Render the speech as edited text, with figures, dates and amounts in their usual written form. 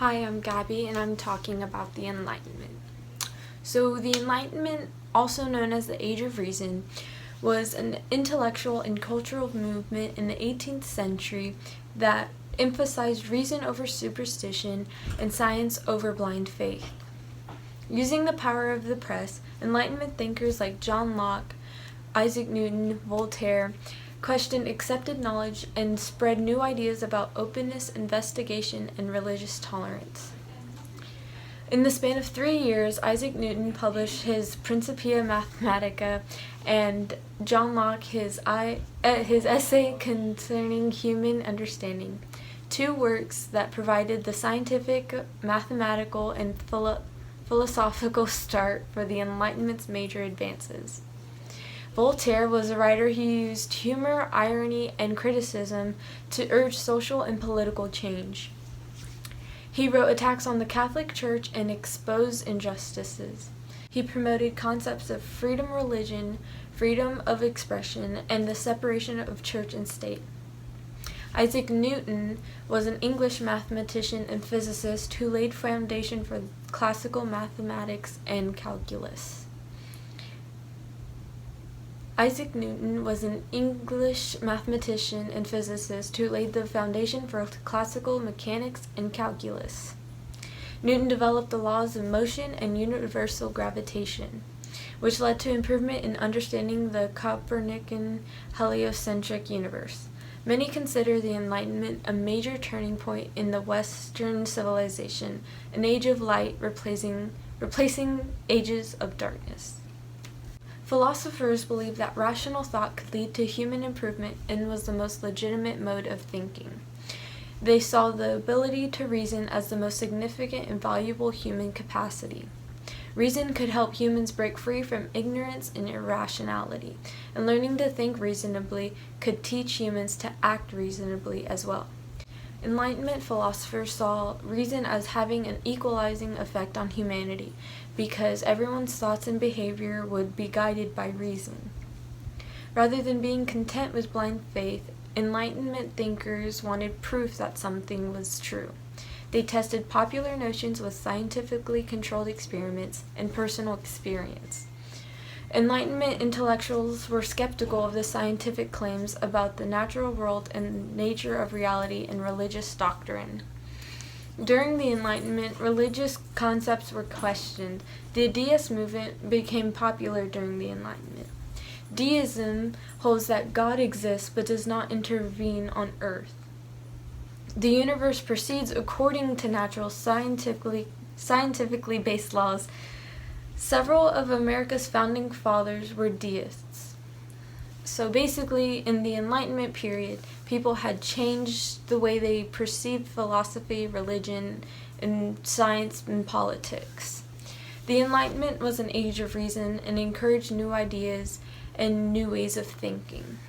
Hi, I'm Gabby, and I'm talking about the Enlightenment. So, the Enlightenment, also known as the Age of Reason, was an intellectual and cultural movement in the 18th century that emphasized reason over superstition and science over blind faith. Using the power of the press, Enlightenment thinkers like John Locke, Isaac Newton, Voltaire, questioned accepted knowledge and spread new ideas about openness, investigation, and religious tolerance. In the span of 3 years, Isaac Newton published his Principia Mathematica and John Locke his essay concerning human understanding, two works that provided the scientific, mathematical, and philosophical start for the Enlightenment's major advances. Voltaire was a writer who used humor, irony, and criticism to urge social and political change. He wrote attacks on the Catholic Church and exposed injustices. He promoted concepts of freedom of religion, freedom of expression, and the separation of church and state. Isaac Newton was an English mathematician and physicist who laid foundation for classical mathematics and calculus. Isaac Newton was an English mathematician and physicist who laid the foundation for classical mechanics and calculus. Newton developed the laws of motion and universal gravitation, which led to improvement in understanding the Copernican heliocentric universe. Many consider the Enlightenment a major turning point in the Western civilization, an age of light replacing ages of darkness. Philosophers believed that rational thought could lead to human improvement and was the most legitimate mode of thinking. They saw the ability to reason as the most significant and valuable human capacity. Reason could help humans break free from ignorance and irrationality, and learning to think reasonably could teach humans to act reasonably as well. Enlightenment philosophers saw reason as having an equalizing effect on humanity, because everyone's thoughts and behavior would be guided by reason. Rather than being content with blind faith, Enlightenment thinkers wanted proof that something was true. They tested popular notions with scientifically controlled experiments and personal experience. Enlightenment intellectuals were skeptical of the scientific claims about the natural world and nature of reality and religious doctrine. During the Enlightenment, religious concepts were questioned. The deist movement became popular during the Enlightenment. Deism holds that God exists but does not intervene on earth. The universe proceeds according to natural, scientifically based laws. Several of America's founding fathers were deists. So basically, in the Enlightenment period, people had changed the way they perceived philosophy, religion, and science and politics. The Enlightenment was an age of reason and encouraged new ideas and new ways of thinking.